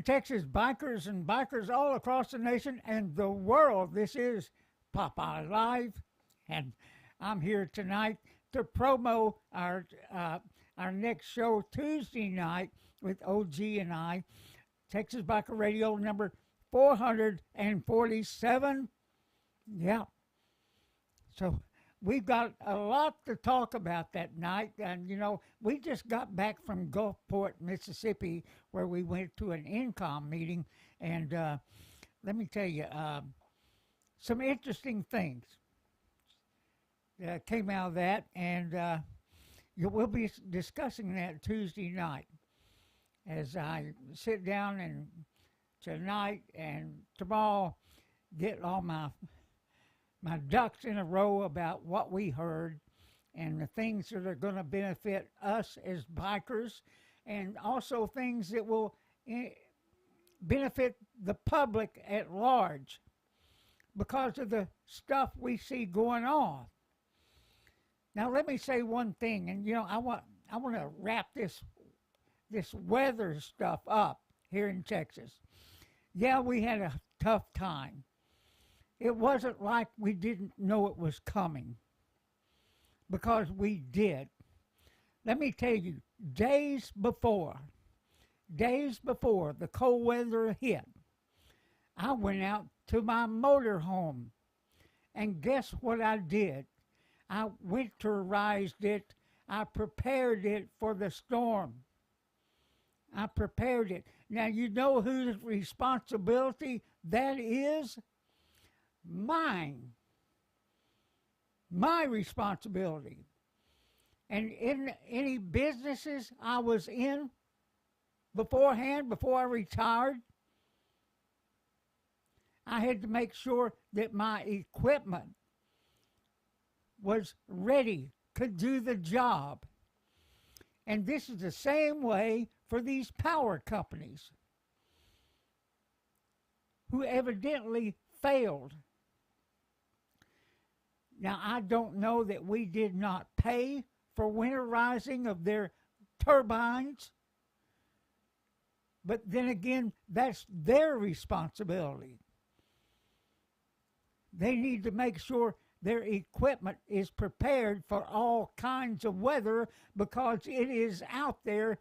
Texas bikers and bikers all across the nation and the world. This is Popeye Live, and I'm here tonight to promo our next show Tuesday night with OG and I, Texas Biker Radio number 447. Yeah. So we've got a lot to talk about that night. And, you know, we just got back from Gulfport, Mississippi, where we went to an INCOM meeting. And let me tell you, some interesting things came out of that. And we'll be discussing that Tuesday night as I sit down and tonight and tomorrow get all my ducks in a row about what we heard and the things that are going to benefit us as bikers, and also things that will benefit the public at large because of the stuff we see going on. Now, let me say one thing, and you know, I want to wrap this weather stuff up here in Texas. Yeah, we had a tough time. It wasn't like we didn't know it was coming, because we did. Let me tell you, days before the cold weather hit, I went out to my motor home, and guess what I did? I winterized it. I prepared it for the storm. I prepared it. Now, you know whose responsibility that is? Mine. My responsibility. And in any businesses I was in beforehand, before I retired, I had to make sure that my equipment was ready, could do the job. And this is the same way for these power companies who evidently failed. Now, I don't know that we did not pay for winterizing of their turbines, but then again, that's their responsibility. They need to make sure their equipment is prepared for all kinds of weather, because it is out there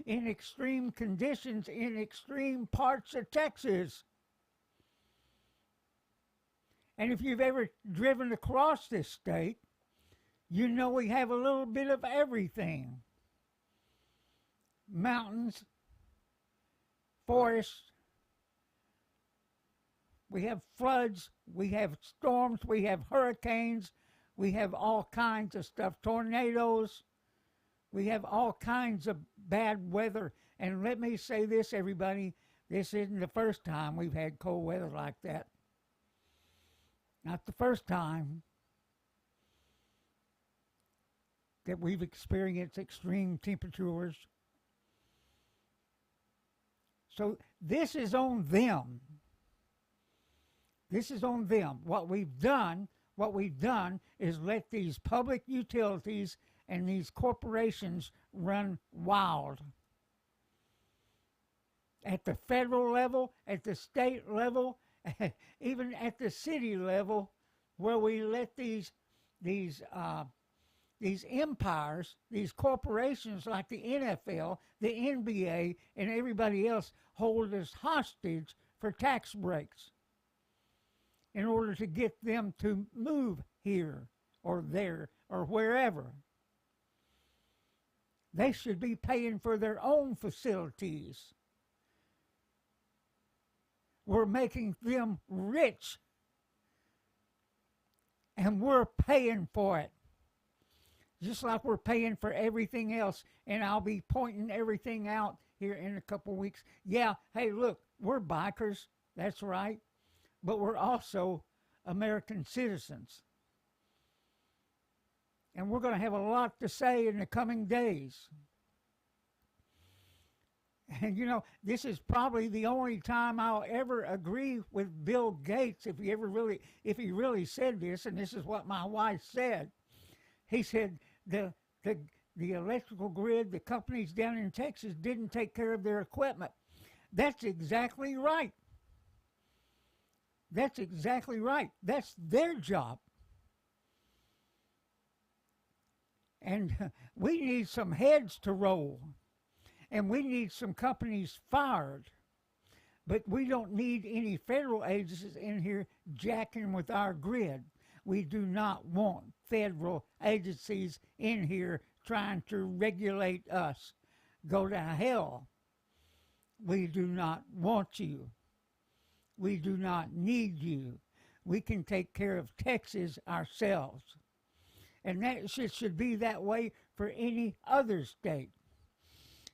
in extreme conditions in extreme parts of Texas. And if you've ever driven across this state, you know we have a little bit of everything. Mountains, forests, we have floods, we have storms, we have hurricanes, we have all kinds of stuff, tornadoes, we have all kinds of bad weather. And let me say this, everybody, this isn't the first time we've had cold weather like that. Not the first time that we've experienced extreme temperatures. So this is on them. This is on them. What we've done is let these public utilities and these corporations run wild. At the federal level, at the state level, even at the city level, where we let these empires, these corporations like the NFL, the NBA, and everybody else hold us hostage for tax breaks in order to get them to move here or there or wherever. They should be paying for their own facilities. We're making them rich, and we're paying for it, just like we're paying for everything else. And I'll be pointing everything out here in a couple weeks. Yeah, hey, look, we're bikers, that's right, but we're also American citizens. And we're going to have a lot to say in the coming days. And you know, this is probably the only time I'll ever agree with Bill Gates, if he really said this, and this is what my wife said. He said the electrical grid, the companies down in Texas didn't take care of their equipment. That's exactly right. That's exactly right. That's their job. And we need some heads to roll. And we need some companies fired. But we don't need any federal agencies in here jacking with our grid. We do not want federal agencies in here trying to regulate us. Go to hell. We do not want you. We do not need you. We can take care of Texas ourselves. And that should be that way for any other state.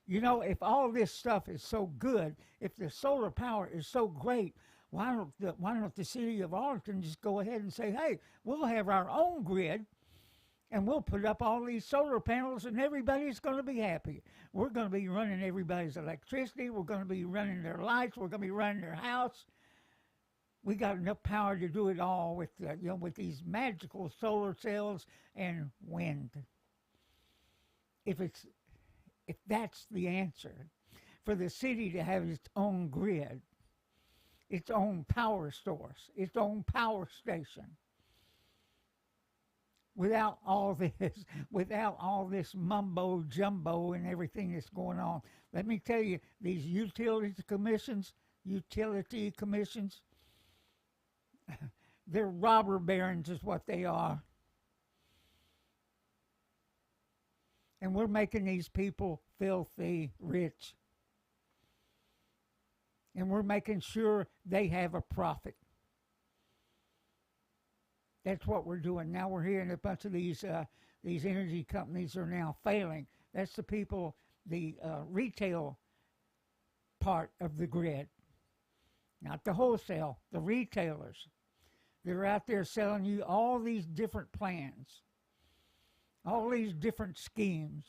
You know, if all this stuff is so good, if the solar power is so great, why don't the city of Arlington just go ahead and say, hey, we'll have our own grid and we'll put up all these solar panels and everybody's going to be happy. We're going to be running everybody's electricity. We're going to be running their lights. We're going to be running their house. We got enough power to do it all with, with these magical solar cells and wind. If that's the answer, for the city to have its own grid, its own power source, its own power station, without all this mumbo jumbo and everything that's going on. Let me tell you, these utility commissions, they're robber barons is what they are. And we're making these people filthy rich. And we're making sure they have a profit. That's what we're doing. Now we're hearing a bunch of these energy companies are now failing. That's the people, the retail part of the grid. Not the wholesale, the retailers. They're out there selling you all these different plans. All these different schemes.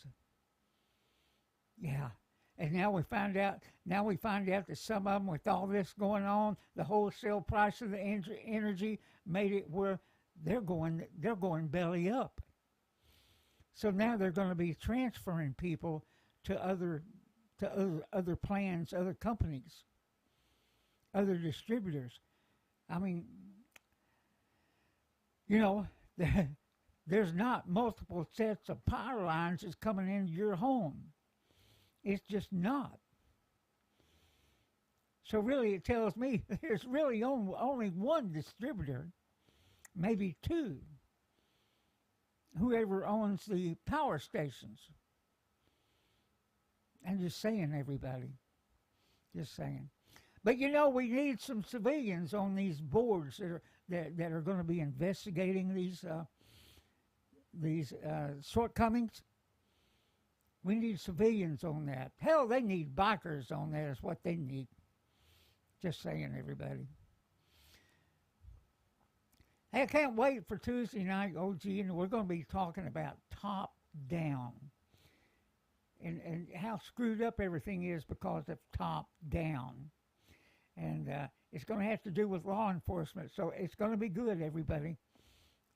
Yeah. And now we find out that some of them, with all this going on, the wholesale price of the energy made it where they're going belly up. So now they're going to be transferring people to other plans, other companies, other distributors. I mean, there's not multiple sets of power lines that's coming into your home. It's just not. So really it tells me there's really only one distributor, maybe two, whoever owns the power stations. I'm just saying, everybody. Just saying. But we need some civilians on these boards that are going to be investigating these shortcomings. We need civilians on that. Hell, they need bikers on that is what they need. Just saying, everybody. Hey, I can't wait for Tuesday night, OG, and we're going to be talking about top down and how screwed up everything is because of top down. And it's going to have to do with law enforcement. So it's going to be good, everybody.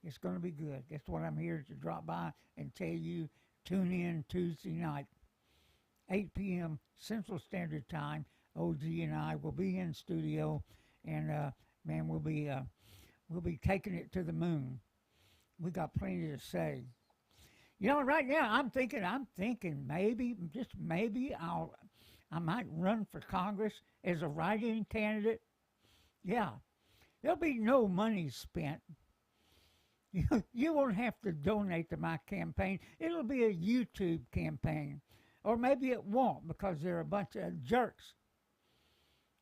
It's going to be good. That's what I'm here to drop by and tell you. Tune in Tuesday night, 8 p.m. Central Standard Time. OG and I will be in studio, and man, we'll be taking it to the moon. We got plenty to say. Right now I'm thinking maybe, just maybe, I might run for Congress as a write-in candidate. Yeah, there'll be no money spent. You won't have to donate to my campaign. It'll be a YouTube campaign. Or maybe it won't because they're a bunch of jerks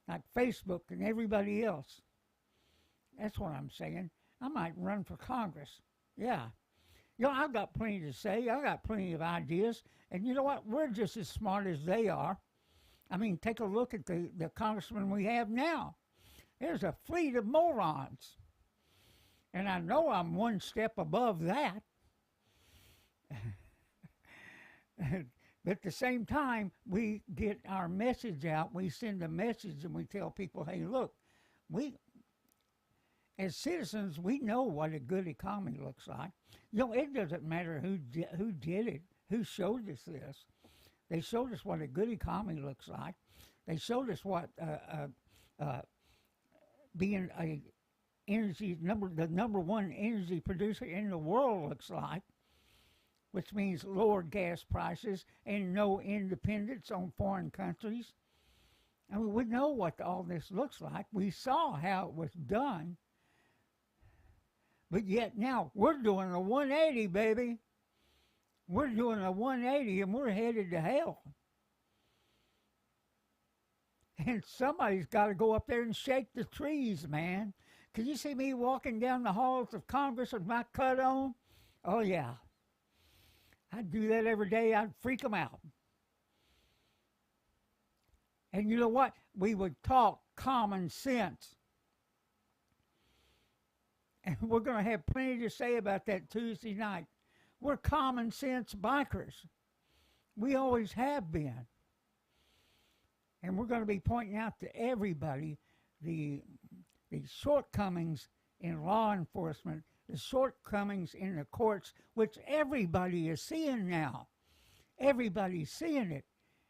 like Facebook and everybody else. That's what I'm saying. I might run for Congress. Yeah. I've got plenty to say. I got plenty of ideas. And you know what? We're just as smart as they are. I mean, take a look at the congressmen we have now. There's a fleet of morons. And I know I'm one step above that. But at the same time, we get our message out. We send a message and we tell people, hey, look, as citizens, we know what a good economy looks like. It doesn't matter who did it, who showed us this. They showed us what a good economy looks like. They showed us what being a the number one energy producer in the world looks like, which means lower gas prices and no independence on foreign countries. I mean, we know what all this looks like. We saw how it was done. But yet now we're doing a 180, baby. We're doing a 180 and we're headed to hell. And somebody's got to go up there and shake the trees, man. Can you see me walking down the halls of Congress with my cut on? Oh, yeah. I'd do that every day. I'd freak them out. And you know what? We would talk common sense. And we're going to have plenty to say about that Tuesday night. We're common sense bikers. We always have been. And we're going to be pointing out to everybody the shortcomings in law enforcement, the shortcomings in the courts, which everybody is seeing now. Everybody's seeing it.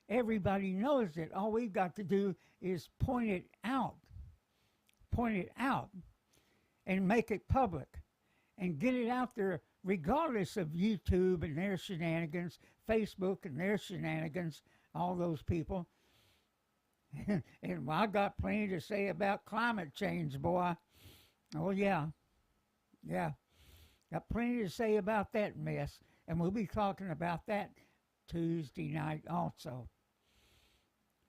Everybody knows it. All we've got to do is point it out. Point it out and make it public and get it out there regardless of YouTube and their shenanigans, Facebook and their shenanigans, all those people. And I got plenty to say about climate change, boy. Oh, yeah. Yeah. Got plenty to say about that mess. And we'll be talking about that Tuesday night also.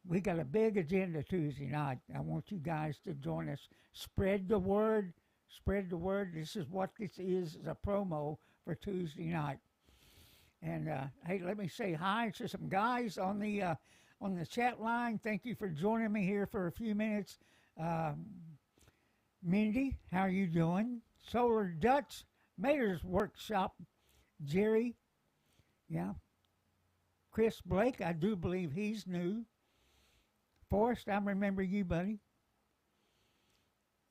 We got a big agenda Tuesday night. I want you guys to join us. Spread the word. Spread the word. This is what this is a promo for Tuesday night. And, hey, let me say hi to some guys on the chat line. Thank you for joining me here for a few minutes. Mindy, how are you doing? Solar Dutch, Mayor's Workshop, Jerry, yeah. Chris Blake, I do believe he's new. Forrest, I remember you, buddy.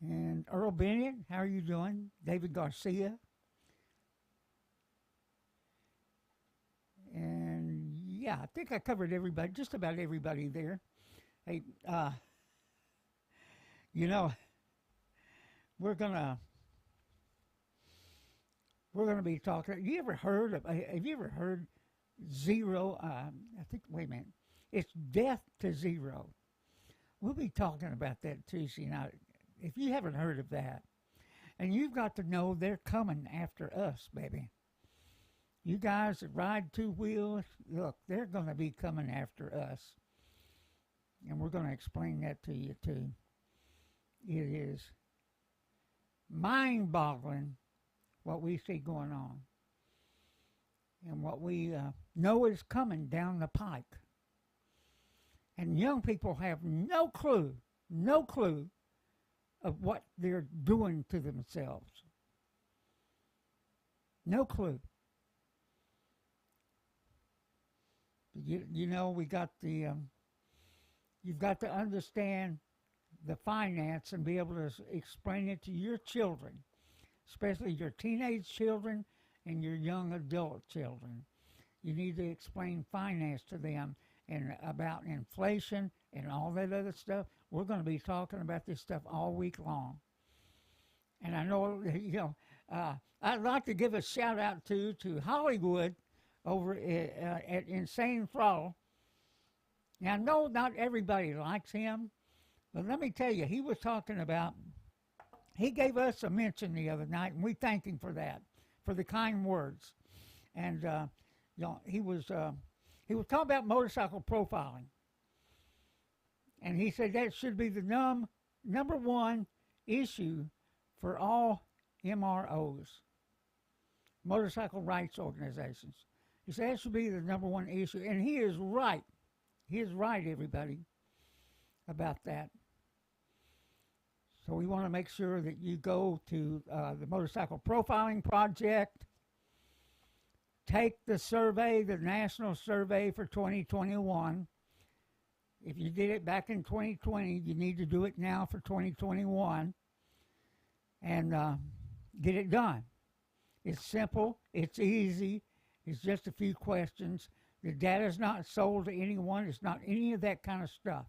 And Earl Bennett, how are you doing? David Garcia. And yeah, I think I covered everybody, just about everybody there. Hey, you know, we're gonna be talking. Have you ever heard zero? I think. Wait a minute. It's death to zero. We'll be talking about that Tuesday night. If you haven't heard of that, and you've got to know they're coming after us, baby. You guys that ride two wheels, look, they're going to be coming after us. And we're going to explain that to you, too. It is mind-boggling what we see going on. And what we know is coming down the pike. And young people have no clue of what they're doing to themselves. No clue. You know, we got the, you've got to understand the finance and be able to explain it to your children, especially your teenage children and your young adult children. You need to explain finance to them and about inflation and all that other stuff. We're going to be talking about this stuff all week long. And I know, you know, I'd like to give a shout out to Hollywood over at Insane Throttle. Now, I know not everybody likes him, but let me tell you, he was talking about, he gave us a mention the other night, and we thank him for that, for the kind words. And, you know, he was talking about motorcycle profiling. And he said that should be the number one issue for all MROs, motorcycle rights organizations. He said that should be the number one issue. And he is right. He is right, everybody, about that. So we want to make sure that you go to the Motorcycle Profiling Project. Take the survey, the national survey for 2021. If you did it back in 2020, you need to do it now for 2021 and get it done. It's simple. It's easy. It's just a few questions. The data is not sold to anyone. It's not any of that kind of stuff.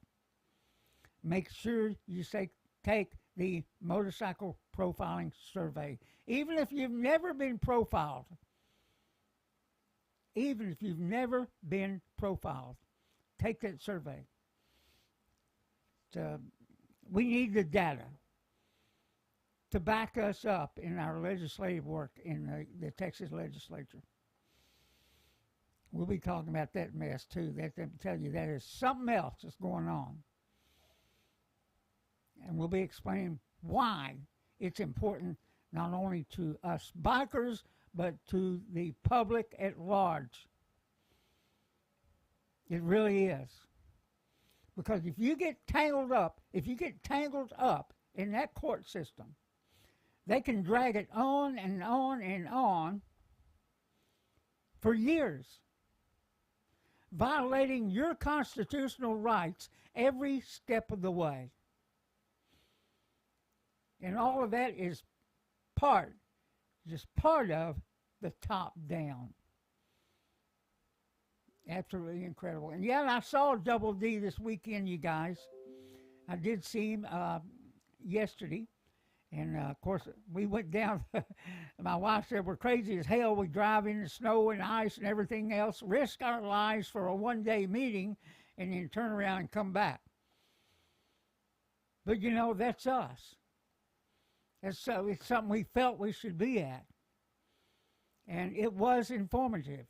make sure you take the motorcycle profiling survey. Even if you've never been profiled, even if you've never been profiled, take that survey. We need the data to back us up in our legislative work in the Texas legislature. We'll be talking about that mess too. That tell you that is something else that's going on. And we'll be explaining why it's important not only to us bikers, but to the public at large. It really is. Because if you get tangled up in that court system, they can drag it on and on and on for years, violating your constitutional rights every step of the way. And all of that is just part of the top down. Absolutely incredible. And yeah, I saw Double D this weekend, you guys. I did see him yesterday. And, of course, we went down. My wife said we're crazy as hell. We drive in the snow and ice and everything else, risk our lives for a one-day meeting, and then turn around and come back. But, you know, that's us. It's something we felt we should be at. And it was informative.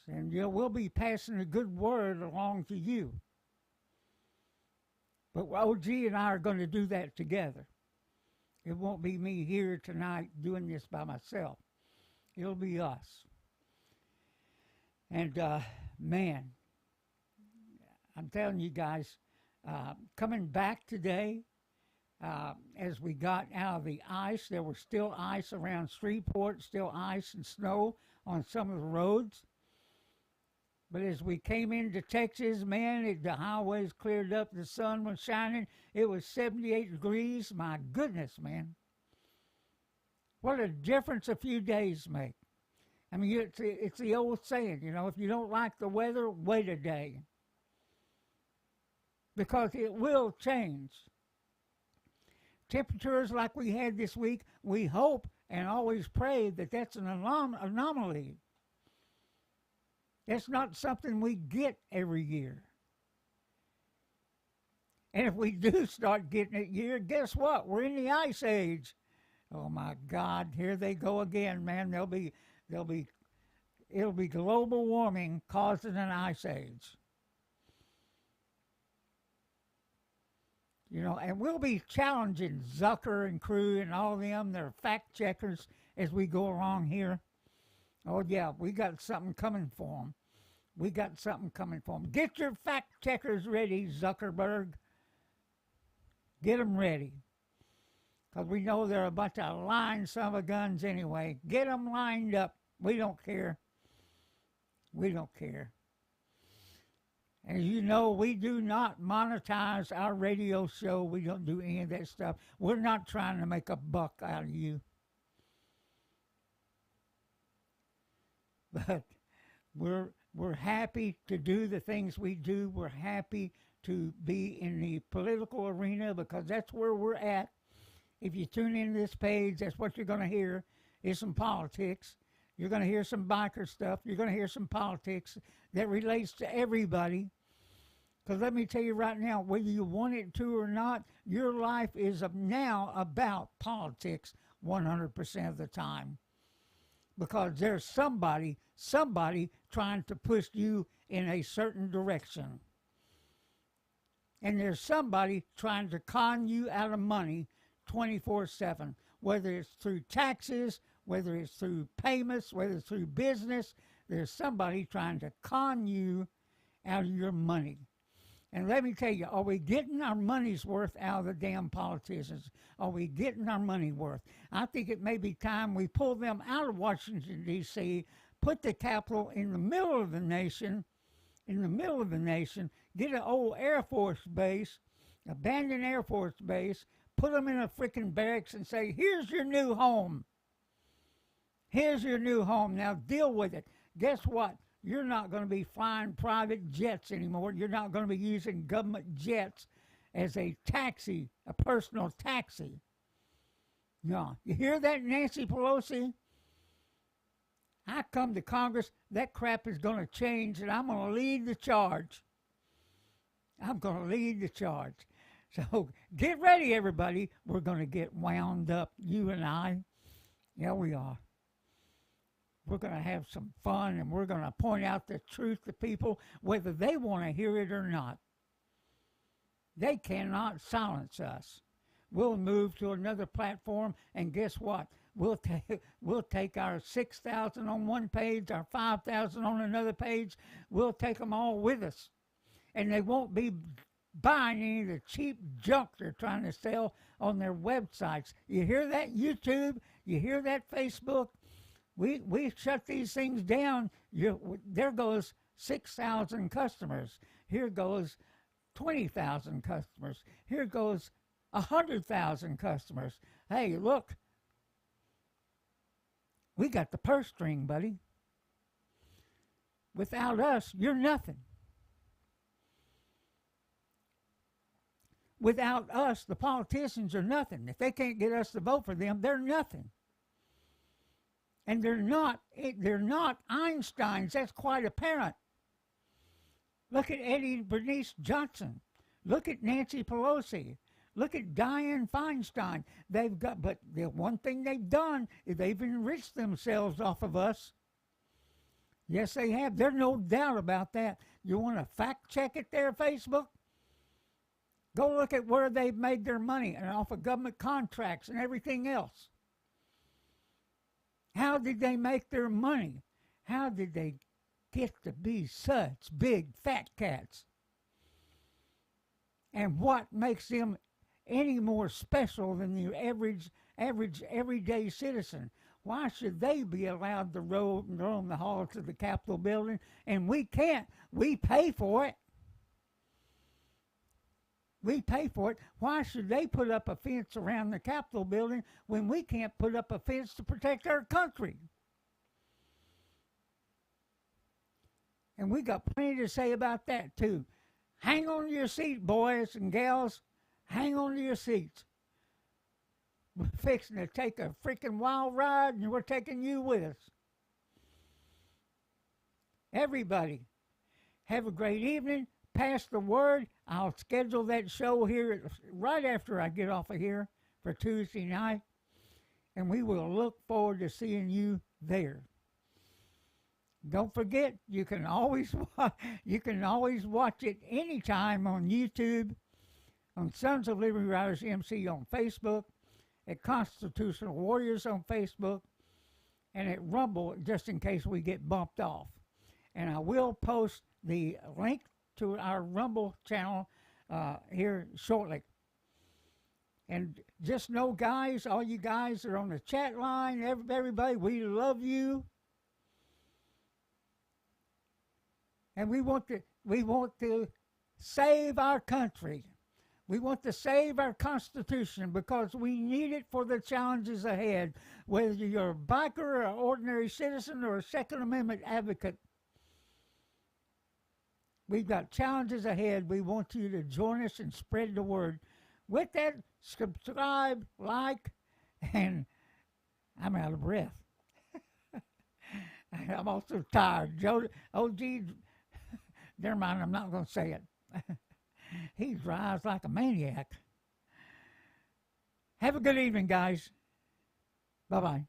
And we'll be passing a good word along to you. But OG and I are going to do that together. It won't be me here tonight doing this by myself. It'll be us. And, man, I'm telling you guys, coming back today, as we got out of the ice, there was still ice around Shreveport, still ice and snow on some of the roads. But as we came into Texas, man, the highways cleared up, the sun was shining. It was 78 degrees. My goodness, man. What a difference a few days make. I mean, it's the old saying, you know, if you don't like the weather, wait a day. Because it will change. Temperatures like we had this week, we hope and always pray that that's an anomaly. That's not something we get every year. And if we do start getting it here, guess what? We're in the ice age. Oh my God, here they go again, man. It'll be global warming causing an ice age. You know, and we'll be challenging Zucker and crew and all of them, their fact checkers, as we go along here. Oh, yeah, we got something coming for them. We got something coming for them. Get your fact checkers ready, Zuckerberg. Get them ready. Because we know they're a bunch of lying son of a guns anyway. Get them lined up. We don't care. We don't care. As you know, we do not monetize our radio show. We don't do any of that stuff. We're not trying to make a buck out of you. But we're happy to do the things we do. We're happy to be in the political arena because that's where we're at. If you tune into this page, that's what you're going to hear is some politics. You're going to hear some biker stuff. You're going to hear some politics that relates to everybody. Because let me tell you right now, whether you want it to or not, your life is now about politics 100% of the time. Because there's somebody trying to push you in a certain direction. And there's somebody trying to con you out of money 24/7, whether it's through taxes, whether it's through payments, whether it's through business. There's somebody trying to con you out of your money. And let me tell you, are we getting our money's worth out of the damn politicians? Are we getting our money worth? I think it may be time we pull them out of Washington, D.C., put the capital in the middle of the nation, get an old Air Force base, abandoned Air Force base, put them in a freaking barracks and say, here's your new home. Here's your new home. Now deal with it. Guess what? You're not going to be flying private jets anymore. You're not going to be using government jets as a taxi, a personal taxi. No. You hear that, Nancy Pelosi? I come to Congress, that crap is going to change, and I'm going to lead the charge. I'm going to lead the charge. So get ready, everybody. We're going to get wound up, you and I. Yeah, we are. We're going to have some fun, and we're going to point out the truth to people, whether they want to hear it or not. They cannot silence us. We'll move to another platform, and guess what? We'll take our 6,000 on one page, our 5,000 on another page. We'll take them all with us. And they won't be buying any of the cheap junk they're trying to sell on their websites. You hear that, YouTube? You hear that, Facebook? We shut these things down. There goes 6,000 customers. Here goes 20,000 customers. Here goes 100,000 customers. Hey, look. We got the purse string, buddy. Without us, you're nothing. Without us, the politicians are nothing. If they can't get us to vote for them, they're nothing. And they're not Einsteins. That's quite apparent. Look at Eddie Bernice Johnson. Look at Nancy Pelosi. Look at Dianne Feinstein. But the one thing they've done is they've enriched themselves off of us. Yes, they have. There's no doubt about that. You want to fact check it there, Facebook? Go look at where they've made their money and off of government contracts and everything else. How did they make their money? How did they get to be such big fat cats? And what makes them any more special than the average everyday citizen? Why should they be allowed to roam the halls of the Capitol building and we can't? We pay for it. We pay for it. Why should they put up a fence around the Capitol building when we can't put up a fence to protect our country? And we got plenty to say about that too. Hang on to your seat, boys and gals. Hang on to your seats. We're fixing to take a freaking wild ride, and we're taking you with us. Everybody, have a great evening. Pass the word. I'll schedule that show here right after I get off of here for Tuesday night, and we will look forward to seeing you there. Don't forget, you can always watch it anytime on YouTube, on Sons of Liberty Riders MC on Facebook, at Constitutional Warriors on Facebook, and at Rumble, just in case we get bumped off. And I will post the link to our Rumble channel here shortly. And just know, guys, all you guys that are on the chat line, everybody, we love you. And we want to save our country. We want to save our Constitution because we need it for the challenges ahead, whether you're a biker or an ordinary citizen or a Second Amendment advocate. We've got challenges ahead. We want you to join us and spread the word. With that, subscribe, like, and I'm out of breath. I'm also tired. OG, never mind, I'm not going to say it. He drives like a maniac. Have a good evening, guys. Bye-bye.